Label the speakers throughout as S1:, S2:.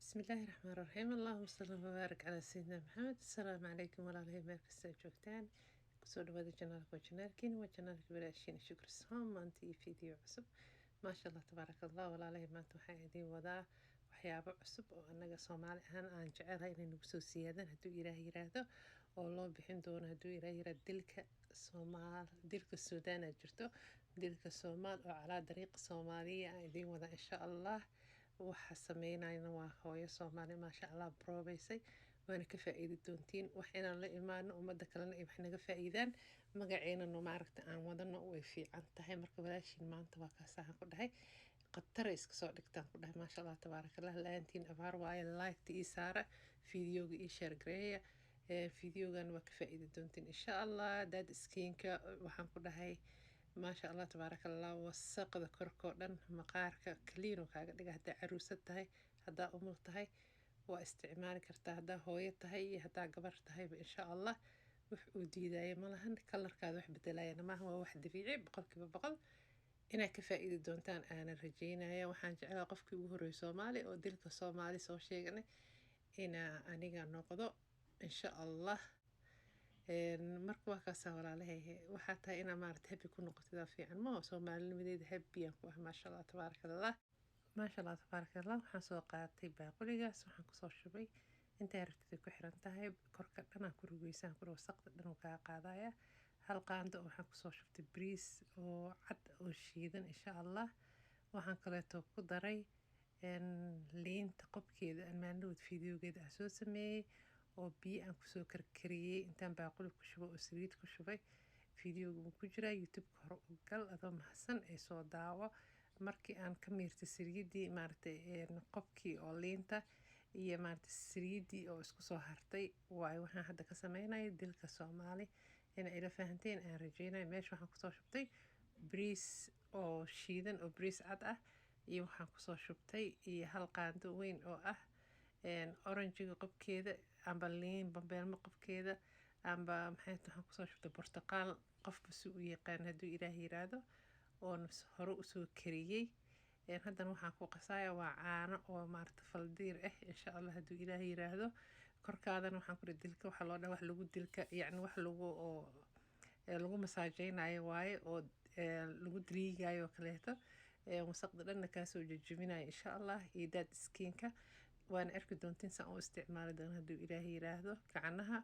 S1: بسم الله الرحمن الرحيم اللهم صل وبارك على سيدنا محمد السلام عليكم walaalahey meel kasta aad joogtaan kusoo dhawaada janaalka waa janaalkiina waa janaalka walaashiina shukri soom maanta iyo fiideo cusub maasha allah tabaaraka allah walaalahey maanta waxaan idiin wadaa waxyaabo cusub oo annaga soomaali ahaan aan jecelahay inay nagu soo siyaadaan hadduu ilaah yiraahdo oo loo bixin doono hadduu ilaah yiraahdo dilka suudaan aad jirto dilka soomaal oo calaa dariiqa soomaaliya aan idiin wadaa insha allah waxa sameynayna waa hooyo Soomaali maasha Allah broobaysay waana ka faa'iidi doontiin wax inaan la imaano umada kalena ay wax naga faa'iidaan magaceena no maaragta aan wadano way fiican tahay marka walaashin maanta waa ka sahan ku dhahay qatar iska soo dhigtaan ku dhahay maasha Allah tabaarakallah laantiin abaar waaye like tii saara fiidiyoga ii share gareeya fiidiyogan waa ka faa'iidi doontiin insha Allah dad skinka waxaan ku dhahay ما شاء الله تبارك الله وسقد كركودن مقارك كلينو كاغا دغه هدا عروسه تahay hada umur tahay waa isticmaali kartaa hada hooyo tahay hada gabar tahay in sha Allah wax uu diidayo malahan kalarkaada wax bedelayna ma waa wax dabiici boqolkiiba boqol inaa ka faa'iidi doontaan aan rajeynaya waxaan jecelahay qofkii ugu horeeyay Soomaali oo dilka Soomaali soo sheegnay ina aniga noqdo in sha Allah marka waa kaasa walaalahay waxaa tahay inaa maaragtay happy ku noqotida fiican ma Soomaalinimadeeda happy aan ku ah maasha Allah tabaarakallah maasha Allah tabaarakallah waxaan soo qaatay baaquligaas waxaan ku soo shubay inta rabtid ku xiran tahay korka dhanaan ku rugaysan ku wasaqda dhan uu ka qaadaya hal qaando waxaan ku soo shubtay bariis oo cad oo shiidan insha Allah waxaan kaleeto ku daray liinta qobkeeda aan maandhood fiidiyogeeda soo sameeyay oo biyo aan ku soo karkariyay intaan baaquli ku shubo oo saliid ku shubay fiidiyowga ku jira YouTube hor u gal adoo mahadsan ee soo daawo markii aan ka miirtay saliidii maartay qobkii oo liinta iyo maartay saliidii oo isku soo hartay waay waxaan hadda ka sameynay dilka Soomaali in ay la fahanteen aan rajeynay meesha waxaan ku soo shubtay bariis oo shiidan oo bariis cad ah iyo waxaan ku soo shubtay iyo hal qaando weyn oo ah orange qobkeeda amba liin bambeelmo qofkeeda amba maxay tahay ku soo shubtay portugal qofba si uu yaqaan haduu ilaahay yiraahdo oo nafs hore u soo kariyay haddana waxaan ku qasaya waa caano oo maarta faldiir ah insha Allah haduu ilaahay yiraahdo korkaadana waxaan ku dilka waxa loo dhahay wax lagu dilka yani wax lagu masaajeynayo waaye oo lagu diriigayo kaleeto wasaqda dhanna ka soo jajabinayo insha Allah iyo dad skinka waan arki doontiin saan u isticmaali doona haduu ilaahay yiraahdo gacanaha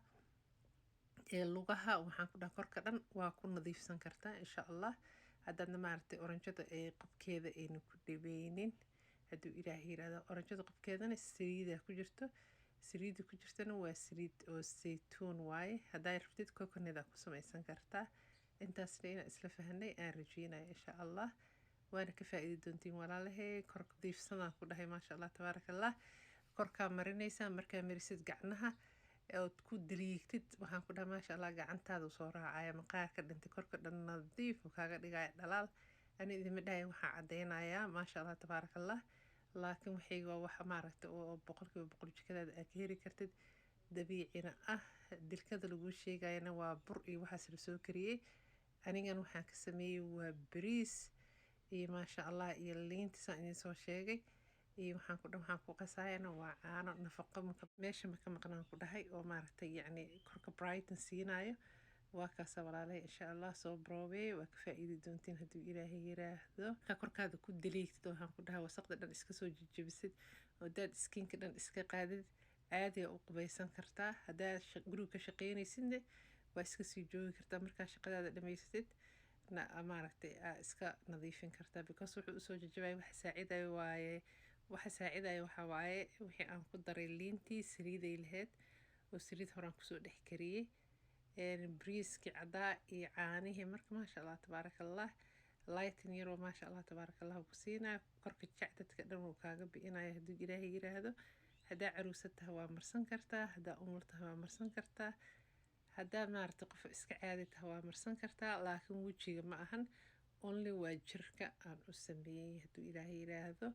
S1: lugaha waxaan ku dhahay korka dhan waa ku nadiifsan kartaa insha Allah hadana maartay oranjada ee qobkeeda aynu ku dhibeynin haduu ilaahay yiraahdo oranjada qobkeedana saliida ku jirto saliida ku jirtana waa saliid oo saytuun waaye haday rabtid coconut ku samaysan kartaa intaas leena isla fahanay aan rajeynay insha Allah waana ka faa'iidi doontiin walaalahay korka diifsanaa ku dhahay maasha Allah tabaarakallah korka marinaysa markaa marisid gacnaha oo ku diliigtid waxaan ku dhahay maasha Allah gacantaada soo raacaya maqaarka dhinta korka dhan nadiif kaaga dhigaya dhalaal ani idin midhay waxa cadeynaya maasha Allah tabaarakallah laakiin waxayga waxa maaragtay oo boqolkiiba boqol jikadaada aad ka heli kartid dabiicina ah dilkada lagu sheegayna waa bur iyo waxa la soo kariyay anigan waxaan ka sameeyay waa bariis iyo maasha Allah iyo liinta saan soo sheegay iyo waxaan ku qasayna waa caano nafaqo meesha ma ka maqnaan ku dhahay oo maaragtay yani korka brighton siinayo waa kaas walaalay insha Allah soo broobay waa ka faa'iidi doontiin haduu ilaahay yiraahdo ka korkaada ku diliigtid waxaan ku dhahay wasaqda dhan iska soo jajabisid oo dad skinka dhan iska qaadid caadi u qubaysan kartaa hadaa guriga ka shaqeynaysid waa iska sii joogi kartaa marka shaqadaada dhameysatid maaragtay iska nadiifin kartaa because wuxuu soo jajabay wax saacidayo waaye waxa saacidayo waxa waaye wixii aan ku daray liintii saliiday lahayd oo saliid horaan ku soo dhex kariyay bariiski cadaa iyo caanihi marka maasha Allah tabaarakallah lightin yaro maasha Allah tabaarakallah ku siinaa korka jacdadka dhan uu kaaga bi'inayo haduu ilaahay yiraahdo hadaa caruusata waa marsan kartaa hadaa umurta waa marsan kartaa hadaa maartay qof iska caadi tahay waa marsan kartaa laakiin wajiga ma ahan only waa jirka aan u sameeyay haduu ilaahay yiraahdo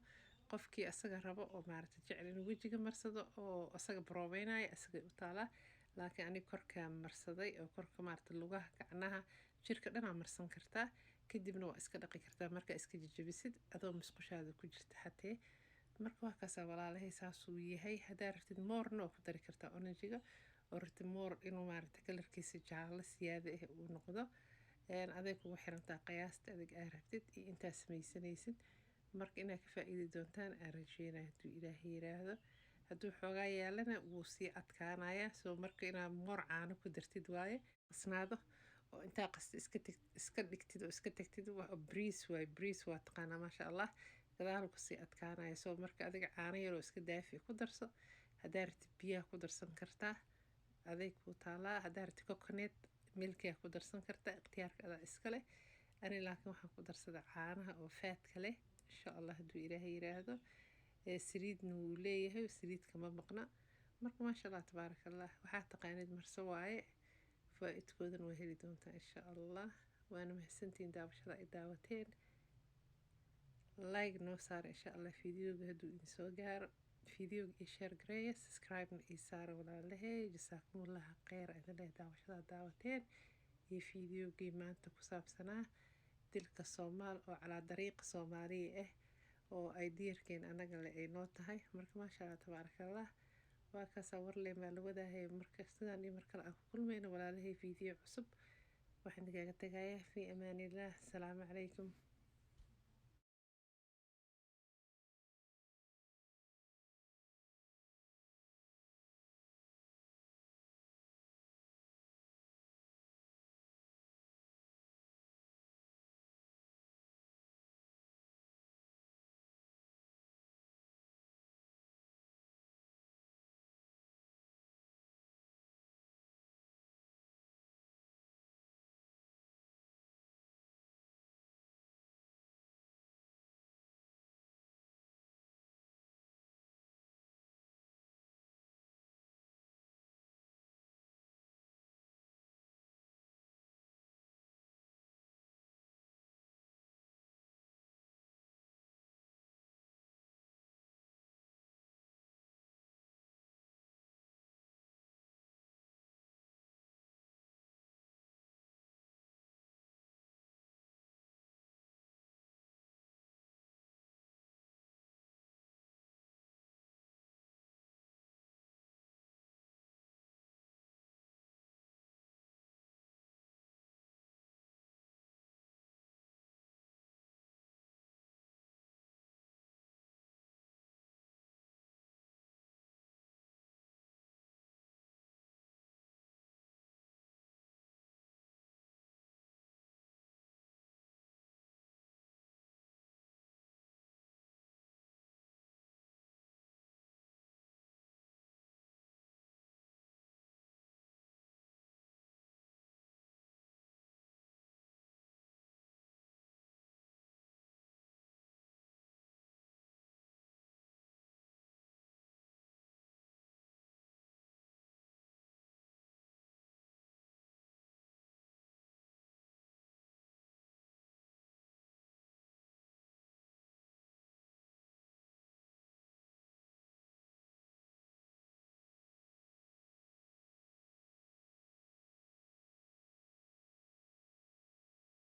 S1: qofkii asaga rabo oo maartay jecel inuu wajiga marsado oo asaga broobeynaayo asaga u taala laakiin ani korka marsaday oo korka maartay lugaha gacnaha jirka dhan marsan kartaa kadibna waa iska dhaqi kartaa marka iska jajabisid adoo musqushaada ku jirta xatee marka waa kaasaa walaalahay saasuu yahay. haddaa rabtid moorna oo ku dari kartaa oranjiga oo rabtid moor inuu maaragta kalarkiisa jaallo siyaada ah uu noqdo. aday kugu xirantaa qiyaasta adig aa rabtid iyo intaa samaysanaysid. marka inaad ka faa'iidi doontaan aan rajeynaya hadduu ilaahay yiraahdo. hadduu xoogaa yaalana wuu sii adkaanayaa, soo marka inaad moor caano ku dartid waaye qasnaado oo intaa qasta iska dhigtid oo iska tagtid. waa briis waaye, briis waa taqaanaa maasha allah. gadaal ku sii adkaanaya, soo marka adiga caano yaroo iska daafi ku darso. haddaa rabtid biyaha ku darsan kartaa, aday ku taalaa. haddaa rabtid coconut milkiyaa ku darsan kartaa, ikhtiyaarka adaa iska leh. ani laakiin waxaan ku darsadaa caanaha oo faadka leh insha allah hadduu ilaahay yiraahdo. saliidna wuu leeyahay, saliid kama maqna. marka maasha allah tabaaraka allah, waxaa taqaanid marso waaye. faa-idkoodana waa heli doontaa insha allah. waana mahadsantihiin daawashada ay daawateen. like noo saara insha allah fideoga hadduu idin soo gaaro. fideoga iyo share gareeya, subscribe-na ii saara walaalahay. jasaakumullah kheyr idin leh daawashada daawateen. iyo fideogii maanta ku saabsanaa dilka Soomaal oo calaa dariiqa Soomaaliya ah oo ay diirkeen anaga le ay noo tahay. marka maasha allah tabaaraka allah, waa kaasaa warley maa la wadaahay. marka sidaan iyo markale aan ku kulmayno walaalahay video cusub. waxaan idinkaga tagayaa fi amaanillaah. asalaamu calaykum.